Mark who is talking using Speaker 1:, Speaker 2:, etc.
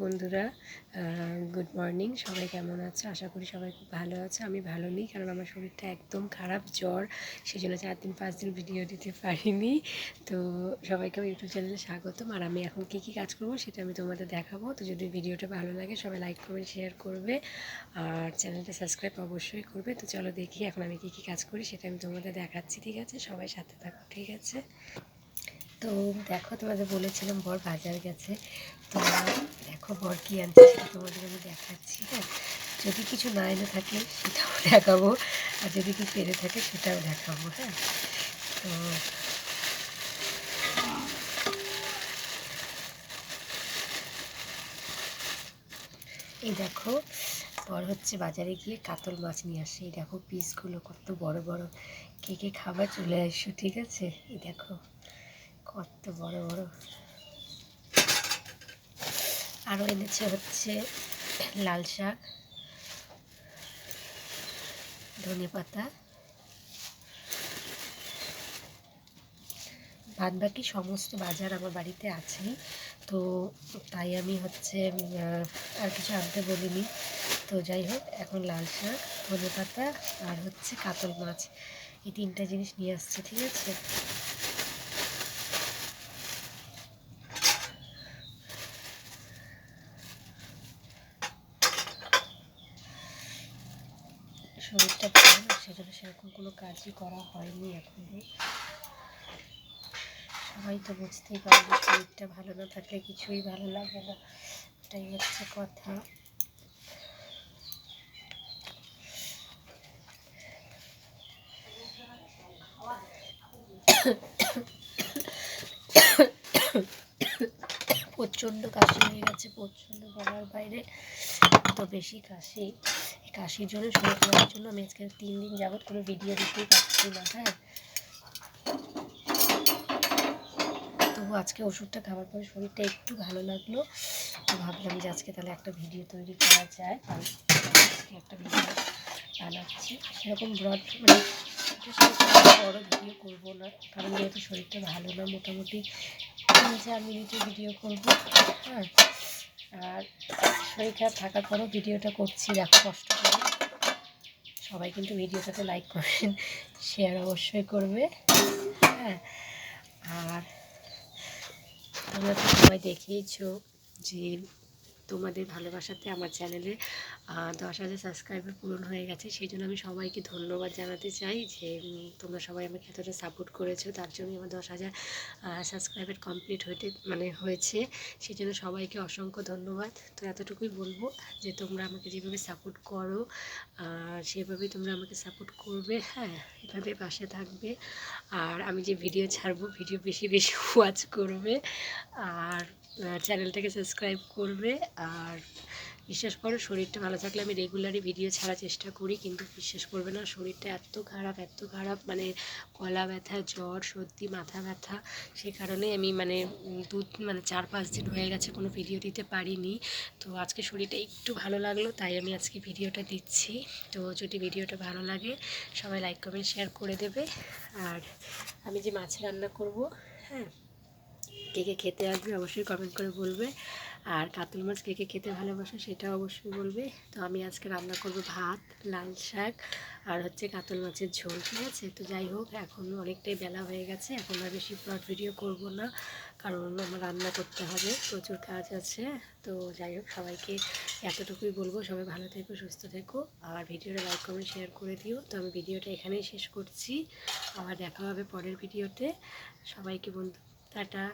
Speaker 1: বন্ধুরা good morning. সবাই কেমন আছে? আশা করি সবাই খুব ভালো আছে। আমি ভালো নেই, কারণ আমার শরীরটা একদম খারাপ, জ্বর। সেই জন্য 4-5 দিন ভিডিও দিতে পারিনি। তো সবাইকে আমার ইউটিউব চ্যানেলে স্বাগতম। আর আমি এখন কী কী কাজ করবো সেটা আমি তোমাদের দেখাবো। তো যদি ভিডিওটা ভালো লাগে সবাই লাইক কমেন্ট শেয়ার করবে, আর চ্যানেলটা সাবস্ক্রাইব অবশ্যই করবে। তো চলো দেখি এখন আমি কী কী কাজ করি সেটা আমি তোমাদের দেখাচ্ছি, ঠিক আছে? সবাই সাথে থাকো, ঠিক আছে? তো দেখো, তোমাদের বলেছিলাম বর বাজার গেছে। তো দেখো বর কী আনছে সেটা তোমাদের আমি দেখাচ্ছি। হ্যাঁ, যদি কিছু না এনে থাকে সেটাও দেখাবো, আর যদি কিছু এনে থাকে সেটাও দেখাবো। হ্যাঁ, তো এই দেখো, বর হচ্ছে বাজারে গিয়ে কাতল মাছ নিয়ে আসে। এই দেখো পিসগুলো কত বড় বড়। কে কে খাবার চলে আসছো, ঠিক আছে? এই দেখো কত বড় বড়। আরও এনেছে হচ্ছে লাল শাক, ধনেপাতা, বাদবাকি সমস্ত বাজার আমার বাড়িতে আছেই। তো তাই আমি হচ্ছে আর কিছু আনতে বলিনি। তো যাই হোক, এখন লাল শাক, ধনেপাতা আর হচ্ছে কাতল মাছ, এই তিনটা জিনিস নিয়ে আসছে, ঠিক আছে? শরীরটা ভালো না, সেজন্য সেরকম কোনো কাজই করা হয়নি এখনো। সবাই তো বুঝতেই পারবে, শরীরটা ভালো না থাকলে কিছুই ভালো লাগে না, এটাই হচ্ছে কথা। প্রচণ্ড কাশি হয়ে গেছে, প্রচণ্ড বলার বাইরে, তো বেশি কাশি। কাশির জন্য, শরীর খারাপের জন্য আমি আজকে 3 দিন যাবৎ কোনো ভিডিও দিতেই পারছি না। হ্যাঁ, তবু আজকে ওষুধটা খাওয়ার পরে শরীরটা একটু ভালো লাগলো। তো ভাবলাম যে আজকে তাহলে একটা ভিডিও তৈরি করা যায়। আজকে একটা ভিডিও বানাচ্ছি, সেরকম ব্রড মানে বড় ভিডিও করবো না, কারণ যেহেতু শরীরটা ভালো না, মোটামুটি 3-4 মিনিটের ভিডিও করবো। হ্যাঁ, আর শরীর খারাপ থাকার পরেও ভিডিওটা করছি, দেখো কষ্ট করে। সবাই কিন্তু ভিডিওটাতে লাইক করবেন, শেয়ার অবশ্যই করবে। হ্যাঁ, আর তোমরা তো সবাই দেখেইছো যে তোমাদের ভালোবাসাতে আমার চ্যানেলে 10,000 সাবস্ক্রাইবার পূরণ হয়ে গেছে। সেই জন্য আমি সবাইকে ধন্যবাদ জানাতে চাই যে তোমরা সবাই আমাকে এতটা সাপোর্ট করেছো, তার জন্যই আমার 10,000 সাবস্ক্রাইবার কমপ্লিট হয়েছে। সেই জন্য সবাইকে অসংখ্য ধন্যবাদ। তো এতটুকুই বলবো যে তোমরা আমাকে যেভাবে সাপোর্ট করো সেভাবেই তোমরা আমাকে সাপোর্ট করবে। হ্যাঁ, এভাবে পাশে থাকবে। আর আমি যে ভিডিও ছাড়বো, ভিডিও বেশি বেশি ওয়াচ করবে, আর চ্যানেলটাকে সাবস্ক্রাইব করবে। আর বিশ্বাস করো, শরীরটা ভালো থাকলে আমি রেগুলারই ভিডিও ছাড়ার চেষ্টা করি, কিন্তু বিশ্বাস করবে না, শরীরটা এত খারাপ, মানে গলা ব্যথা, জ্বর, সর্দি, মাথা ব্যথা। সে কারণে আমি মানে 4-5 দিন হয়ে গেছে কোনো ভিডিও দিতে পারিনি। তো আজকে শরীরটা একটু ভালো লাগলো, তাই আমি আজকে ভিডিওটা দিচ্ছি। তো যদি ভিডিওটা ভালো লাগে সবাই লাইক কমেন্ট শেয়ার করে দেবে। আর আমি যে মাছ রান্না করব, হ্যাঁ, কে কে খেতে আসবে অবশ্যই কমেন্ট করে বলবে। আর কাতল মাছ কে কে খেতে ভালোবাসে সেটাও অবশ্যই বলবে। তো আমি আজকে রান্না করব ভাত, লাল শাক আর হচ্ছে কাতল মাছের ঝোল, ঠিক আছে? তো যাই হোক, এখন অনেকটাই বেলা হয়ে গেছে, এখন আর বেশি ব্লগ ভিডিও করব না, কারণ আমার রান্না করতে হবে, প্রচুর কাজ আছে। তো যাই হোক, সবাইকে এতটুকুই বলবো, সবাই ভালো থেকো, সুস্থ থেকো, আর ভিডিওটা লাইক কমেন্ট শেয়ার করে দিও। তো আমি ভিডিওটা এখানেই শেষ করছি, আবার দেখা হবে পরের ভিডিওতে। সবাইকে বন্ধু, টাটা।